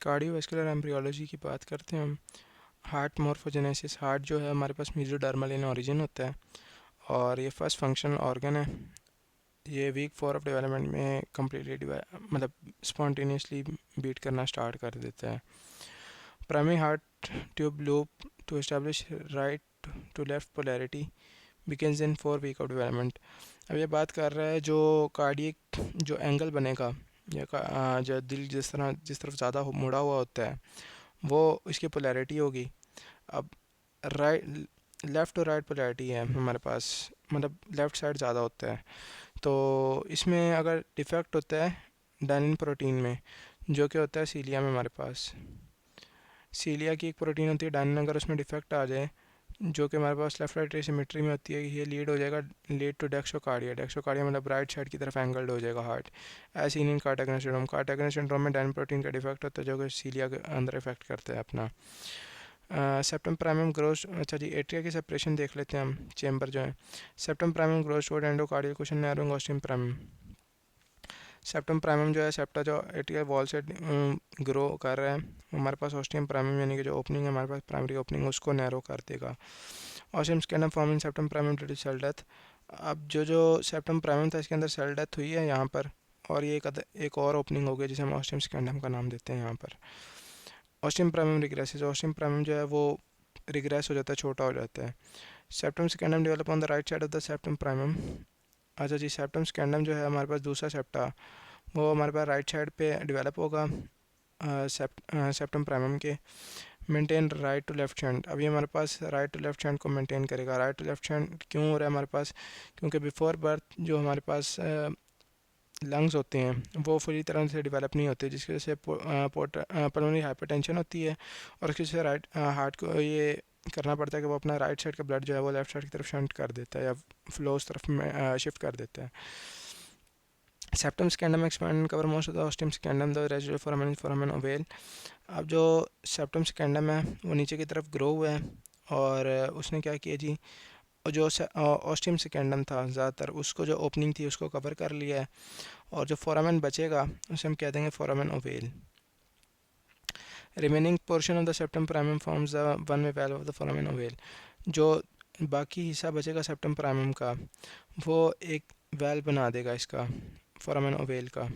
Cardiovascular embryology की बात करते हैं हम। हार्ट मॉर्फोजेनेसिस, हार्ट जो है हमारे पास मेसोडर्मल इन ओरिजिन होता है और ये फर्स्ट फंक्शनल ऑर्गन है। ये वीक 4 ऑफ डेवलपमेंट में कम्प्लीटली मतलब स्पॉन्टेनियसली बीट करना स्टार्ट कर देता है। Primary heart tube loop to establish right to left polarity begins in 4 week of development. अब ये बात कर रहा है जो कार्डियक जो एंगल बनेगा या जो दिल जिस तरफ ज़्यादा मुड़ा हुआ होता है वो इसकी पोलैरिटी होगी। अब राइट लेफ़्ट और राइट पोलैरिटी है हमारे पास, मतलब लेफ़्ट साइड ज़्यादा होता है। तो इसमें अगर डिफेक्ट होता है डायनिन प्रोटीन में, जो कि होता है सीलिया में हमारे पास। सीलिया की एक प्रोटीन होती है डायनिन, अगर उसमें डिफेक्ट आ जाए जो कि हमारे पास लेफ्ट राइट सिमेट्री में होती है, ये लीड हो जाएगा लीड टू डेक्सोकार्डिया। डेक्सोकार्डिया मतलब राइट साइड की तरफ एंगल्ड हो जाएगा हार्ट। ऐसे इन कार्टागनस सिंड्रोम, कार्टागनस सिंड्रोम में डायनिन प्रोटीन का डिफेक्ट होता है जो कि सीलिया के अंदर इफेक्ट करता है अपना। सेप्टम प्राइमम ग्रोस, अच्छा जी एट्रिया की सेपरेशन देख लेते हैं हम। चेंबर जो है septum primum grows toward endocardial cushion narrowing ostium primum. Septum primum जो है सेप्टा जो एट्रियल वॉल से ग्रो कर रहा है, हमारे पास ऑस्टियम प्राइमम यानी कि जो ओपनिंग है हमारे पास प्राइमरी ओपनिंग उसको नैरो कर देगा। Ostium secundum forming septum primum due to cell death. अब जो सेप्टम प्राइमम था इसके अंदर सेल डेथ हुई है यहाँ पर, और ये एक और ओपनिंग हो गई जिसे हम ऑस्टियम स्कैंडम का नाम देते हैं यहाँ पर। ऑस्टियम प्राइमम रिग्रेसिस, ऑस्टियम प्राइमम जो है वो रिग्रेस हो जाता है, छोटा हो जाता है। Septum स्कैंडम develop on the right side of the septum primum. अच्छा जी सेप्टम स्कैंडम जो है हमारे पास दूसरा सेप्टा, वो हमारे पास राइट साइड पे डेवलप होगा सेप्टम प्राइमम के। Maintain right to left hand, अभी हमारे पास राइट टू लेफ्ट हैंड को मेंटेन करेगा। राइट टू लेफ्ट हैंड क्यों हो रहा है हमारे पास, क्योंकि बिफोर बर्थ जो हमारे पास लंग्स होते हैं वो पूरी तरह से डेवलप नहीं होते, जिसकी वजह से पल्मोनरी हाइपरटेंशन होती है और उसकी वजह से राइट हार्ट को ये करना पड़ता है कि वो अपना राइट साइड का ब्लड जो है वो लेफ्ट साइड की तरफ शंट कर देता है या फ्लो उस तरफ में शिफ्ट कर देता है। Septum स्कैंडम expand cover most of the ostium स्कैंडम the residual foramen ovale. अब जो सेप्टम स्कैंडम है वो नीचे की तरफ ग्रो हुआ है और उसने क्या किया जी, जो ऑस्टियम स्कैंडम था ज़्यादातर उसको जो ओपनिंग थी उसको कवर कर लिया है, और जो फोरामेन बचेगा उसे हम कह देंगे foramen ovale. Remaining portion of the septum primum forms the one way valve of the foramen oval. जो बाकी हिस्सा बचेगा सेप्टम प्राइमम का वो एक वैल बना देगा इसका फोरामेन ओवेल का।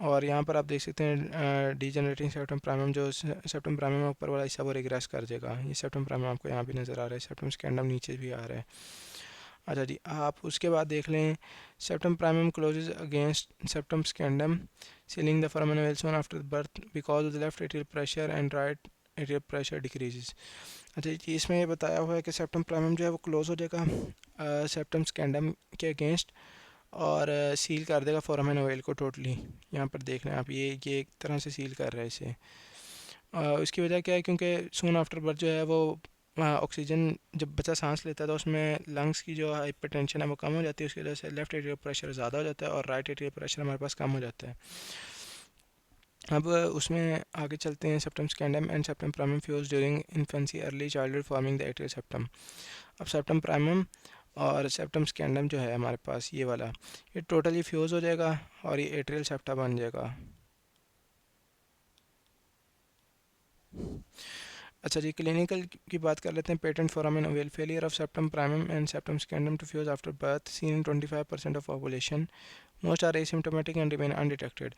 और यहाँ पर आप देख सकते हैं डीजनरेटिंग सेप्टम प्राइमम, जो सेप्टम प्राइमम ऊपर वाला हिस्सा वो रिग्रेस कर देगा। ये सेप्टम प्राइमम आपको यहाँ भी नज़र आ रहा है, सेप्टम स्कैंडम नीचे भी आ रहा है। अच्छा जी आप उसके बाद देख लें septum primum closes against septum secundum sealing the foramen ovale soon after birth because of the left atrial pressure and right atrial pressure decreases. अच्छा जी इसमें ये बताया हुआ है कि सेप्टम प्राइमम जो है वो क्लोज हो जाएगा सेप्टम स्कैंडम के अगेंस्ट और सील कर देगा फोरामेन ओवेल को टोटली। यहाँ पर देख रहे हैं आप, ये एक तरह से सील कर रहा है इसे। उसकी वजह क्या है, क्योंकि सून आफ्टर बर्थ जो है वो ऑक्सीजन जब बच्चा सांस लेता है तो उसमें लंग्स की जो हाइपरटेंशन है वो कम हो जाती है, उसकी वजह से लेफ्ट एट्रियल प्रेशर ज़्यादा हो जाता है और राइट एट्रियल प्रेशर हमारे पास कम हो जाता है। अब उसमें आगे चलते हैं। Septum स्कैंडम and septum primum fuse during infancy early childhood forming the atrial septum. अब सेप्टम प्राइमम और सेप्टम स्कैंडम जो है हमारे पास ये वाला, ये टोटली फ्यूज़ हो जाएगा और ये एट्रियल सेप्टा बन जाएगा। अच्छा जी क्लिनिकल की बात कर लेते हैं। Patent foramen ovale failure of septum primum and septum secundum to fuse after birth seen in 25% of population, most are asymptomatic and remain undetected.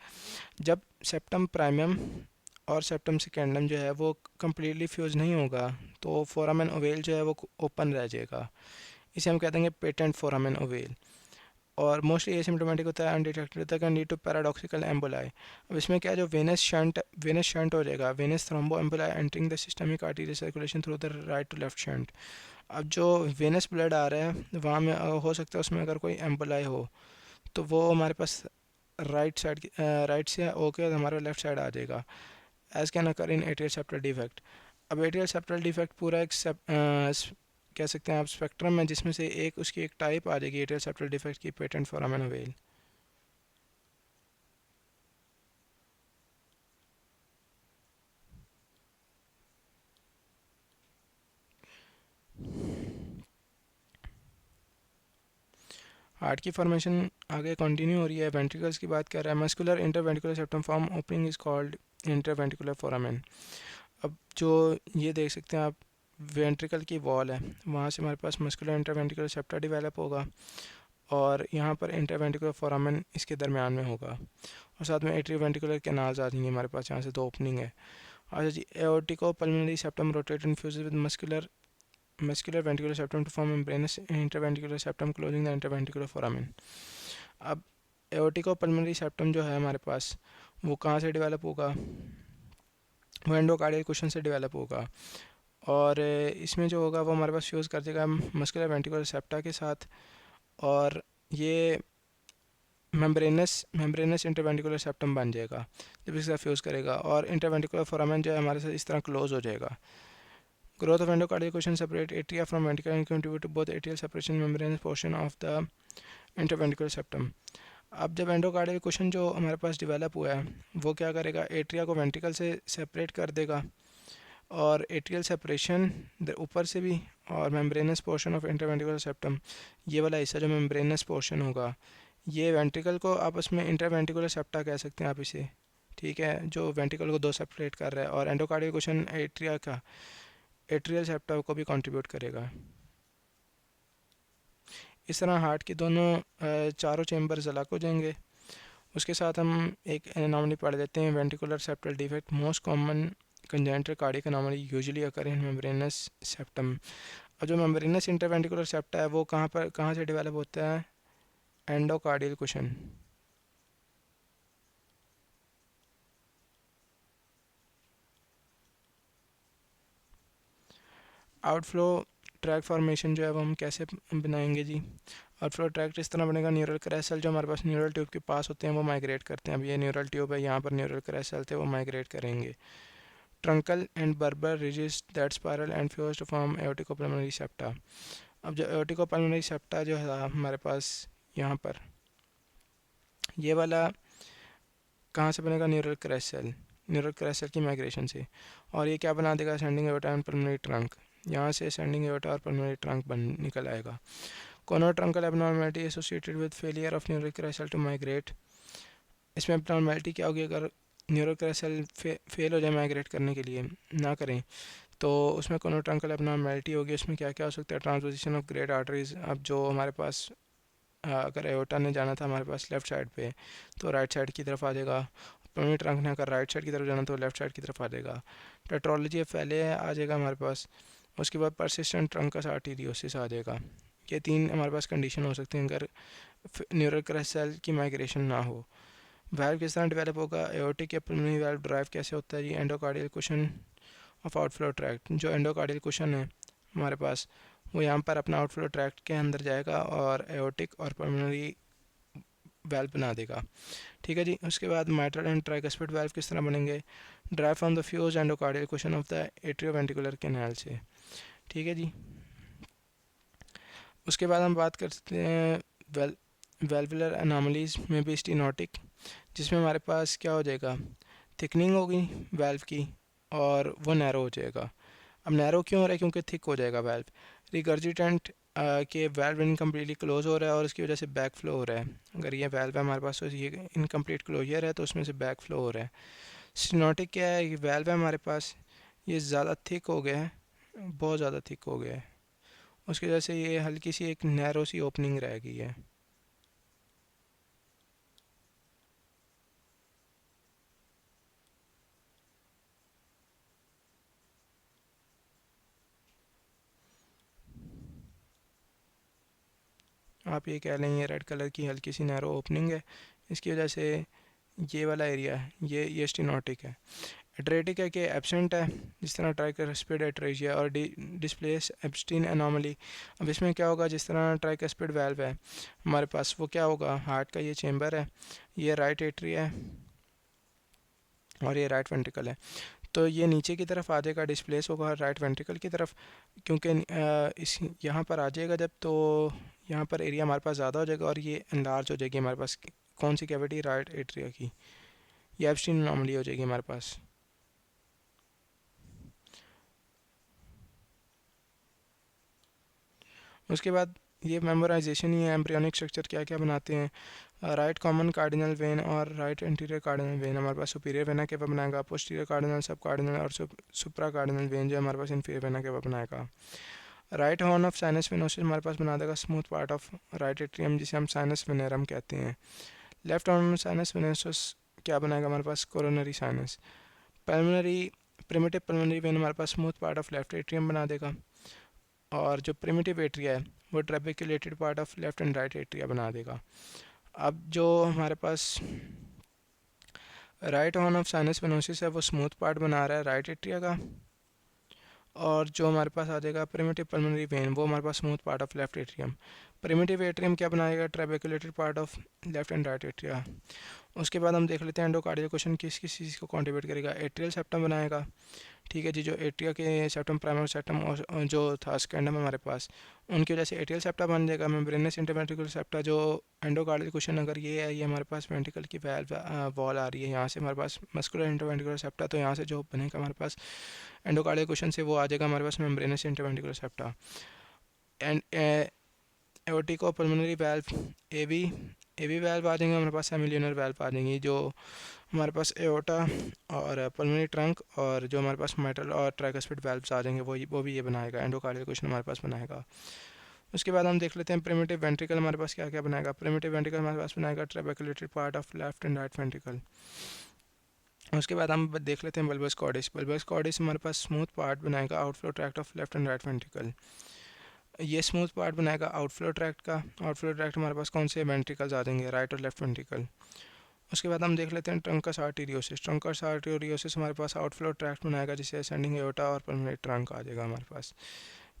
जब सेप्टम प्राइमम और सेप्टम स्कैंडम जो है वो कम्प्लीटली फ्यूज़ नहीं होगा तो फोरामेन ओवेल जो है वो ओपन रह जाएगा, इसे हम कहते हैं पेटेंट फोरामेन ओवेल। और मोस्टली एसिम्टोमेटिक होता है, अनडिटेक्टेड होता है, can lead to paradoxical emboli. अब इसमें क्या है, जो वेनस शंट हो जाएगा, venous thrombo emboli entering the systemic arterial circulation through the right to left shunt. अब जो वेनस ब्लड आ रहा है वहाँ में हो सकता है उसमें अगर कोई एम्बोलाई हो तो वो हमारे पास राइट से होकर हमारे लेफ्ट साइड आ जाएगा, as can occur in atrial septal defect. अब एट्रियल सेप्टल डिफेक्ट पूरा एक कह सकते हैं आप स्पेक्ट्रम है, जिसमें से एक उसकी एक टाइप आ जाएगी एट्रियल सेप्टल डिफेक्ट की, पेटेंट फोरामेन ओवेल। हार्ट की फॉर्मेशन आगे कंटिन्यू हो रही है। वेंट्रिकल्स की बात कर रहा है। Muscular interventricular septum form opening is called interventricular foramen. अब जो ये देख सकते हैं आप, वेंट्रिकल की वॉल है, वहाँ से हमारे पास मस्कुलर इंटरवेंट्रिकुलर सेप्टा डेवलप होगा और यहाँ पर इंटरवेंट्रिकुलर फोरामेन इसके दरमियान में होगा और साथ में एट्रियोवेंट्रिकुलर कैनाल्स आ जाएंगे हमारे पास, यहाँ से 2 ओपनिंग है। अच्छा जी, aortico pulmonary septum rotate and fuses with muscular ventricular septum to form membranous interventricular septum closing the interventricular foramen. अब एओर्टिको पल्मोनरी सेप्टम जो है हमारे पास, वो कहाँ से डेवलप होगा, वो एंडोकार्डियल कुशन से डेवलप होगा और इसमें जो होगा वो हमारे पास फ्यूज़ कर देगा मस्कुलर वेंट्रिकुलर सेप्टा के साथ और ये मेम्ब्रेनस इंटरवेंट्रिकुलर सेप्टम बन जाएगा जब इसका फ्यूज़ करेगा और इंटरवेंट्रिकुलर फोरामेन जो है हमारे साथ इस तरह क्लोज हो जाएगा। Growth of endocardial cushion separate atria from ventricle and contribute to both atrial separation membranous portion of the interventricular septum. अब जब एंडोकार्डियल कुशन जो हमारे पास डेवलप हुआ है वो क्या करेगा, एट्रिया को वेंट्रिकल से सेपरेट कर देगा और एट्रियल सेपरेशन ऊपर से भी और membranes portion of interventricular septum, ये वाला हिस्सा जो मेम्ब्रेनस पोर्शन होगा, ये वेंट्रिकल को आपस में इंटरवेंट्रिकुलर सेप्टा कह सकते हैं आप इसे, ठीक है, जो वेंट्रिकल को 2 सेपरेट कर रहा है और एंडोकार्डियल कुशन एट्रिया का एट्रियल सेप्टा को भी कंट्रीब्यूट करेगा। इस तरह हार्ट के दोनों चारों चेम्बर्स अलग हो जाएंगे। उसके साथ हम एक एनोमली पढ़ लेते हैं, ventricular septal defect most common congenital cardiac anomaly usually occur in membranous septum. और जो मेम्ब्रेनस इंटरवेंट्रिकुलर सेप्टा है वो कहाँ से डेवलप होता है, endocardial cushion. Outflow track formation जो है वो हम कैसे बनाएंगे जी। आउटफ्लो ट्रैक इस तरह बनेगा, न्यूरल क्रैसल जो हमारे पास न्यूरल ट्यूब के पास होते हैं वो माइग्रेट करते हैं। अब ये न्यूरल ट्यूब है, यहाँ पर न्यूरल क्रैसल थे, वो माइग्रेट करेंगे। Truncal and bulbar ridges that spiral and fuse to form aorticopulmonary septa. अब जो एओर्टिकोपल्मोनरी सेप्टा जो है हमारे पास यहाँ पर, ये वाला कहाँ से बनेगा, न्यूरल क्रैसल की माइग्रेशन से। और ये क्या बना देगा, ascending aorta and pulmonary trunk, यहाँ से असेंडिंग एओर्टा और पल्मोनरी ट्रंक बन निकल आएगा। Conotruncal abnormality associated with failure of neural crest to migrate. इसमें एबनॉर्मेलिटी क्या होगी, अगर न्यूरल क्रैसल फेल हो जाए माइग्रेट करने के लिए ना करें तो उसमें कोनोट्रंकल एबनॉर्मेलिटी होगी। उसमें क्या क्या हो सकता है, ट्रांसपोजिशन ऑफ ग्रेट आर्टरीज। अब जो हमारे पास अगर एओर्टा ने जाना था हमारे पास लेफ़्ट साइड पे तो राइट साइड की तरफ आ जाएगा, पल्मोनरी ट्रंक ने अगर राइट साइड की तरफ जाना तो लेफ्ट साइड की तरफ आ जाएगा। टेट्रोलॉजी पहले आ जाएगा हमारे पास। उसके बाद परसिस्टेंट ट्रंकस आर्टीरियोसिस आ जाएगा। ये 3 हमारे पास कंडीशन हो सकती हैं अगर न्यूरल क्रैसल की माइग्रेशन ना हो। वाल्व किस तरह डेवलप होगा, एओर्टिक या पल्मोनरी वाल्व ड्राइव कैसे होता है जी, endocardial cushion of outflow tract. जो एंडोकार्डियल कुशन है हमारे पास वो यहाँ पर अपना आउटफ्लो ट्रैक्ट के अंदर जाएगा और एओर्टिक और पल्मोनरी वाल्व बना देगा, ठीक है जी। उसके बाद माइट्रल एंड ट्राइकस्पिड वाल्व किस तरह बनेंगे, drive from the fuse endocardial cushion of the atrioventricular canal से, ठीक है जी। उसके बाद हम बात करते हैं वेल्वुलर एनोमलीज में भी स्टीनोटिक, जिसमें हमारे पास क्या हो जाएगा, थिकनिंग होगी वाल्व की और वो नैरो हो जाएगा। अब नैरो क्यों हो रहा है, क्योंकि थिक हो जाएगा वाल्व। रिगर्जिटेंट के वाल्व इनकम्प्लीटली क्लोज हो रहा है और उसकी वजह से बैक फ्लो हो रहा है। अगर ये वाल्व है हमारे पास तो ये इनकम्प्लीट क्लोजर है तो उसमें से बैक फ्लो हो रहा है। स्टेनोटिक क्या है, ये वाल्व है हमारे पास, ये ज़्यादा थिक हो गया है, बहुत ज़्यादा थिक हो गया है, उसकी वजह से ये हल्की सी एक नैरो सी ओपनिंग रह गई है। आप ये कह लें ये रेड कलर की हल्की सी नैरो ओपनिंग है, इसकी वजह से ये वाला एरिया है ये स्टेनोटिक है। एट्रेटिक है कि एब्सेंट है, जिस तरह ट्राइकस्पिड एट्रेजिया और डिस्प्लेस एब्स्टीन एनोमली। अब इसमें क्या होगा, जिस तरह ट्राइकस्पिड वाल्व है हमारे पास, वो क्या होगा, हार्ट का ये चेम्बर है, ये राइट एट्रिया है और ये राइट वेंट्रिकल है, तो ये नीचे की तरफ आ जाएगा, डिस्प्लेस होगा राइट वेंट्रिकल की तरफ, क्योंकि इस यहाँ पर आ जाएगा जब, तो यहाँ पर एरिया हमारे पास ज़्यादा हो जाएगा और ये एनलार्ज हो जाएगी हमारे पास। कौन सी कैविटी, राइट एट्रिया की, ये एब्स्टीन एनोमली हो जाएगी हमारे पास। उसके बाद ये मेमोराइजेशन ही है। एम्ब्रियोनिक स्ट्रक्चर क्या क्या बनाते हैं। राइट कॉमन कार्डिनल वेन और राइट एंटीरियर कार्डिनल वेन हमारे पास सुपीरियर वेना केवा बनाएगा। पोस्टीरियर कार्डिनल, सब कार्डिनल और सुप्रा कार्डिनल वेन जो है हमारे पास इन्फीरियर वेना केवा बनाएगा। Right horn of sinus venosus हमारे पास बना देगा smooth part of right atrium, जिसे हम साइनस वेनेरम कहते हैं। लेफ्ट हॉर्न साइनस वेनोसिस क्या बनाएगा हमारे पास coronary sinus. Pulmonary primitive pulmonary vein हमारे पास smooth part of left atrium बना देगा। और जो प्रिमिटिव एट्रिया है वो trabeculated part of left and right atria बना देगा। अब जो हमारे पास right horn of sinus venosus है वो स्मूथ पार्ट बना रहा है राइट एट्रिया का। और जो हमारे पास आ जाएगा प्रिमिटिव पल्मोनरी वेन वो हमारे पास smooth part of left atrium. Primitive atrium क्या बनाएगा, trabeculated part of left and right atria. उसके बाद हम देख लेते हैं एंडोकार्डियल क्वेश्चन किस किस चीज़ को कॉन्ट्रीब्यूट करेगा। एट्रियल सेप्टम बनाएगा, ठीक है जी। जो एट्रिया के सेप्टम, प्राइमरी सेप्टम और जो था स्कैंडम हमारे पास, उनकी वजह से एट्रियल सेप्टा बन जाएगा। मेम्ब्रेनस इंटरवेंट्रिकुलर सेप्टा जो एंडोकार्डियल क्वेश्चन अगर ये है, ये हमारे पास वेंट्रिकल की वॉल आ रही है, यहाँ से हमारे पास मस्कुलर इंटरवेंट्रिकुलर सेप्टा, तो यहाँ से जो बनेगा हमारे पास एंडोकार्डियल क्वेश्चन से वो आ जाएगा हमारे पास membranous interventricular septa. And aortico pulmonary valve AV valve आ जाएंगे हमारे पास। सेमिल्यूनर वाल्व आ जाएंगी जो हमारे पास एओर्टा और पल्मोनरी ट्रंक, और जो हमारे पास मेटल और ट्राइकस्पिड वाल्व्स आ जाएंगे वो भी ये बनाएगा। एंडोकार्डियल क्वेश्चन हमारे पास बनाएगा। उसके बाद हम देख लेते हैं प्रिमिटिव वेंट्रिकल हमारे पास क्या क्या बनाएगा। प्रिमिटिव वेंट्रिकल हमारे पास बनाएगा trabeculated part of left and right ventricle. उसके बाद हम देख लेते हैं बल्बस कॉर्डिस। बल्बस कॉर्डिस हमारे पास स्मूथ पार्ट बनाएगा outflow tract of left and right ventricle. ये स्मूथ पार्ट बनाएगा आउटफ्लो ट्रैक्ट का। आउटफ्लो ट्रैक्ट हमारे पास कौन से वेंट्रिकल्स आ जाएंगे, राइट और लेफ्ट वेंट्रिकल। उसके बाद हम देख लेते हैं ट्रंकस आर्टेरियोसिस। ट्रंकस आर्टेरियोसिस हमारे पास आउटफ्लो ट्रैक्ट बनाएगा, जिसे असेंडिंग एओर्टा और पल्मोनरी ट्रंक आ जाएगा हमारे पास।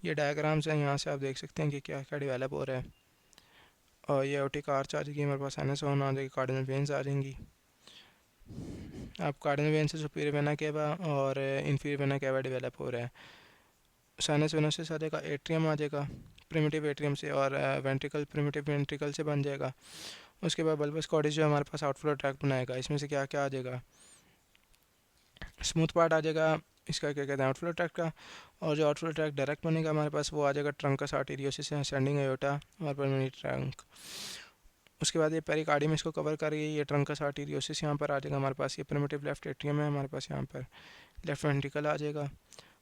ये डायग्राम्स हैं, यहाँ से आप देख सकते हैं कि क्या क्या डेवलप हो रहा है। और ये एओर्टिक आर्च आ जाएगी हमारे पास, साइनस होना आ जाएगी, कार्डिनल वेन्स आ जाएंगी। अब कार्डिनल वेन से सुपीरियर वेना केवा और इन्फीरियर वेना केवा डेवलप हो रहा है। साइनस वेनोसिस आ जाएगा, एट्रियम आ जाएगा प्रिमिटिव एट्रियम से, और वेंट्रिकल प्रिमिटिव वेंट्रिकल से बन जाएगा। उसके बाद बल्बस कॉर्डिस जो हमारे पास आउटफ्लो ट्रैक्ट बनाएगा, इसमें से क्या क्या आ जाएगा, स्मूथ पार्ट आ जाएगा इसका क्या कहते हैं आउटफ्लो ट्रैक्ट का। और जो आउटफ्लो ट्रैक्ट डायरेक्ट बनेगा हमारे पास वो आ जाएगा ट्रंकस आर्टेरियोसिस से असेंडिंग एओर्टा और पल्मोनरी ट्रंक। उसके बाद ये पेरिकार्डियम इसको कवर कर रही है, ये ट्रंकस आर्टेरियोसिस यहाँ पर आ जाएगा हमारे पास। ये प्रिमिटिव लेफ्ट एट्रियम है हमारे पास, यहाँ पर लेफ्ट वेंट्रिकल आ जाएगा,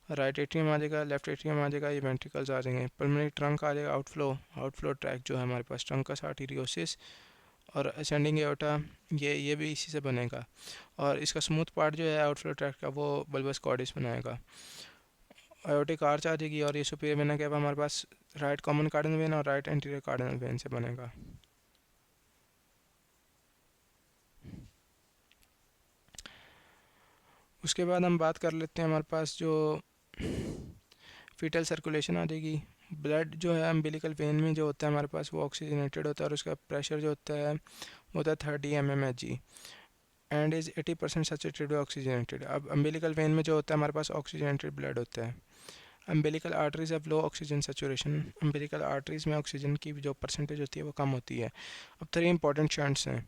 राइट एट्रियम आ जाएगा, लेफ्ट एट्रियम आ जाएगा, ये वेंट्रिकल्स आ जाएंगे। पल्मोनरी ट्रंक आ जाएगा, आउटफ्लो ट्रैक जो है हमारे पास ट्रंकस आर्टेरियोसिस और असेंडिंग एओर्टा, ये भी इसी से बनेगा। और इसका स्मूथ पार्ट जो है आउटफ्लो ट्रैक का वो बल्बस कॉर्डिस बनाएगा। एओर्टिक आर्च आ जाएगी, और ये सुपीरियर वेना केवा हमारे पास राइट कॉमन कार्डिनल वेन और राइट एंटीरियर कार्डिनल वेन से बनेगा। उसके बाद हम बात कर लेते हैं हमारे पास जो फीटल सर्कुलेशन आ जाएगी। ब्लड जो है अम्बिलिकल वेन में जो होता है हमारे पास वो ऑक्सीजनेटेड होता है, और उसका प्रेशर जो होता है वो होता है 30 mmHg and is 80% saturated oxygenated. अब अम्बिलिकल वेन में जो होता है हमारे पास ऑक्सीजनेटेड ब्लड होता है। Umbilical arteries have low oxygen saturation. Umbilical arteries में ऑक्सीजन की जो परसेंटेज होती है वो कम होती है। अब 3 इंपॉर्टेंट शंट्स हैं।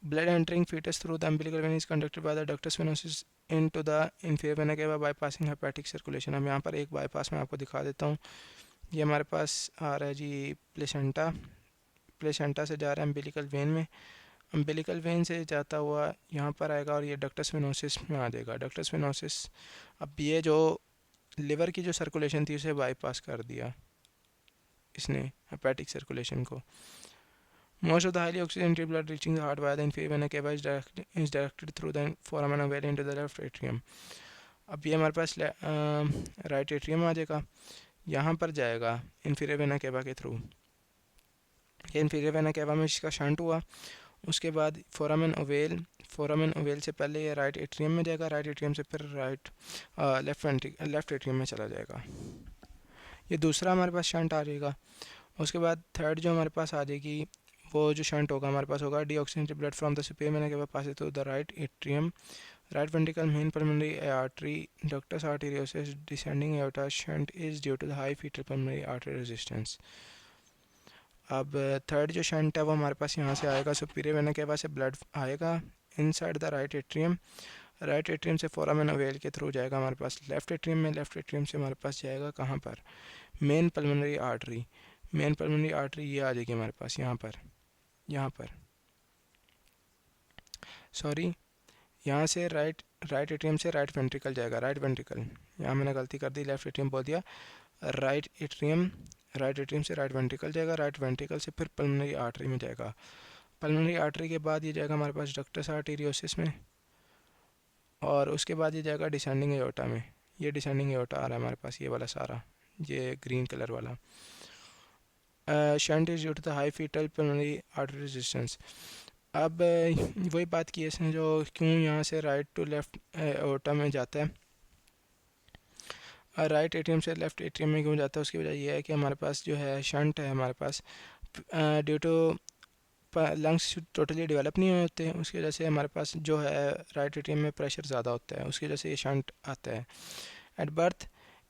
Blood entering fetus through the umbilical vein is conducted by the ductus venosus into the inferior vena cava bypassing hepatic circulation। हम यहाँ पर एक बाईपास में आपको दिखा देता हूँ। ये हमारे पास आ रहा है जी प्लेसेंटा, प्लेसेंटा से जा रहा है अम्बिलिकल वेन में, अम्बिलिकल वेन से जाता हुआ यहाँ पर आएगा और ये डक्टस वेनोसिस में आ जाएगा। डक्टस वेनोसिस, अब ये जो लिवर की जो सर्कुलेशन थी उसे बाईपास कर दिया इसने, हेपेटिक सर्कुलेशन को। Most of the highly oxygenated blood reaching the heart via the inferior vena cava is directed through the foramen ovale into the left atrium। अब ये हमारे पास राइट एट्रियम आ जाएगा, यहाँ पर जाएगा inferior vena cava के थ्रू। ये inferior vena cava में इसका शंट हुआ, उसके बाद फोरामेन ओवेल से पहले ये राइट एट्रियम में जाएगा, राइट एट्रियम से फिर लेफ्ट एट्रियम में चला जाएगा। ये दूसरा हमारे पास शंट आ जाएगा। उसके बाद थर्ड जो हमारे पास आ जाएगी वो जो शंट होगा हमारे पास होगा deoxygenated blood from the superior vena cava passes through the right atrium, right ventricle main pulmonary artery, ductus arteriosus, descending aorta. Shunt is due to the high fetal pulmonary artery resistance. अब third जो shunt है वो हमारे पास यहाँ से आएगा, superior vena केवा से ब्लड आएगा inside the right atrium, right atrium से फोरामेन ओवेल के थ्रू जाएगा हमारे पास लेफ्ट एट्रियम में, लेफ्ट एट्रियम से हमारे पास जाएगा कहाँ पर, main pulmonary artery. Main pulmonary artery ये आ जाएगी हमारे पास यहाँ पर सॉरी, यहाँ से राइट एट्रियम से राइट वेंट्रिकल जाएगा, राइट वेंट्रिकल, यहाँ मैंने गलती कर दी, लेफ्ट एट्रियम बोल दिया। राइट एट्रियम से राइट वेंट्रिकल जाएगा, राइट वेंट्रिकल से फिर पल्मोनरी आर्टरी में जाएगा। पल्मोनरी आर्टरी के बाद ये जाएगा हमारे पास डक्टस आर्टेरियोसिस में, और उसके बाद ये जाएगा डिसेंडिंग एओर्टा में। ये डिसेंडिंग एओर्टा आ रहा है हमारे पास, ये वाला सारा, ये ग्रीन कलर वाला। Shunt is due to the high fetal pulmonary artery resistance. अब वही बात की है इसने, जो क्यों यहाँ से राइट टू लेफ्ट एओर्टा में जाता है, राइट एट्रियम से लेफ्ट एट्रियम में क्यों जाता है, उसकी वजह यह है कि हमारे पास जो है शंट है हमारे पास, due to lungs totally develop नहीं होते, उसकी वजह से हमारे पास जो है राइट एट्रियम में प्रेशर ज़्यादा होता है, उसकी वजह से ये शंट आता है। At birth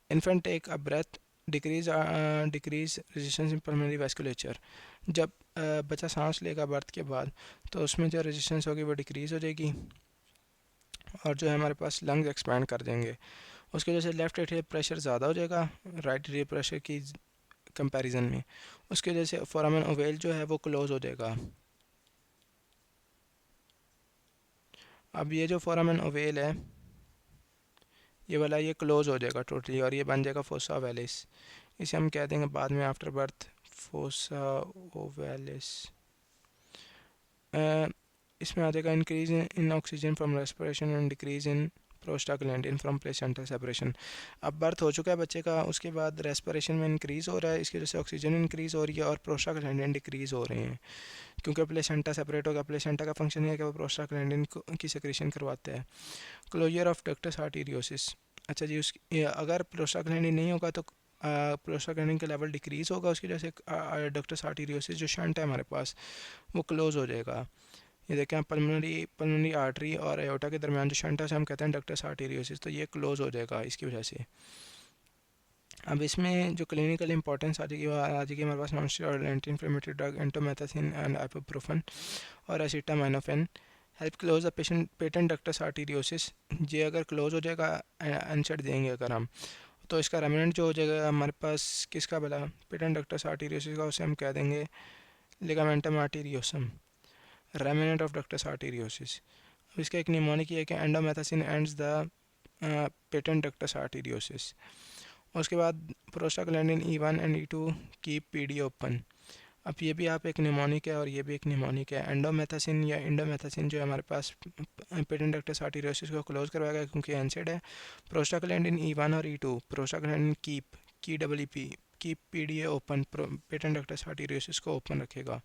infant take a breath decrease resistance in pulmonary vasculature. जब बच्चा सांस लेगा बर्थ के बाद, तो उसमें जो रेजिस्टेंस होगी वो डिक्रीज़ हो जाएगी, और जो है हमारे पास लंग्स एक्सपैंड कर देंगे। उसकी वजह से लेफ्ट एट्रियल प्रेशर ज़्यादा हो जाएगा राइट एट्रियल प्रेशर की कंपैरिजन में। उसकी वजह से फोरामेन ओवेल जो है वो क्लोज हो जाएगा। अब ये जो फोरामेन ओवेल है ये वाला, ये क्लोज हो जाएगा टोटली, और ये बन जाएगा फोसा ओवेलिस। इसे हम कह देंगे बाद में आफ्टर बर्थ फोसा ओवेलिस। इसमें आ जाएगा increase in oxygen from respiration and decrease in prostaglandin from placental separation. अब बर्थ हो चुका है बच्चे का, उसके बाद रेस्पिरेशन में इंक्रीज़ हो रहा है, इसकी वजह से ऑक्सीजन इंक्रीज़ हो रही है और प्रोस्टाग्लैंडिन डिक्रीज़ हो रहे हैं, क्योंकि प्लेसेंटा सेपरेट हो गया। प्लेसेंटा का फंक्शन है कि वो प्रोस्टाग्लैंडिन की सेक्रेशन करवाता है। Closure of ductus arteriosus. अच्छा जी, अगर प्रोस्टाग्लैंडिन नहीं होगा तो प्रोस्टाग्लैंडिन का लेवल डिक्रीज़ होगा, उसकी वजह से डक्टस आर्टेरियोसिस जो शंट है हमारे पास वो क्लोज हो जाएगा। ये देखें, पल्मोनरी आर्टरी और एओर्टा के दरमियान जो शंट है उसे हम कहते हैं डक्टस आर्टेरियोसिस, तो ये क्लोज हो जाएगा इसकी वजह से। अब इसमें जो क्लिनिकल इंपॉर्टेंस आ जाएगी वो आ जाएगी हमारे पास non steroidal anti inflammatory drug indomethacin and ibuprofen और acetaminophen help close the patent ductus arteriosus. ये अगर क्लोज हो जाएगा एनसेट देंगे अगर हम, तो इसका रेमिनेंट जो हो जाएगा हमारे पास किसका भला, पेटेंट डक्टस आर्टेरियोसिस का, उसे हम कह देंगे ligamentum arteriosum, remnant of ductus arteriosus. अब इसका एक निमोनिक है कि indomethacin ends the patent ductus arteriosus. उसके बाद prostaglandin E1 and E2 keep PD open. अब ये भी आप एक निमोनिक है और ये भी एक निमोनिक है। एंडोमेथासिन या इंडोमेथासिन जो है हमारे पास पेटेंट डक्टस आर्टेरियोसिस को क्लोज करवाएगा क्योंकि एनसेड है। प्रोस्टाग्लैंडिन E1 और E2 prostaglandin keep keep PDA open patent ductus arteriosus को ओपन रखेगा।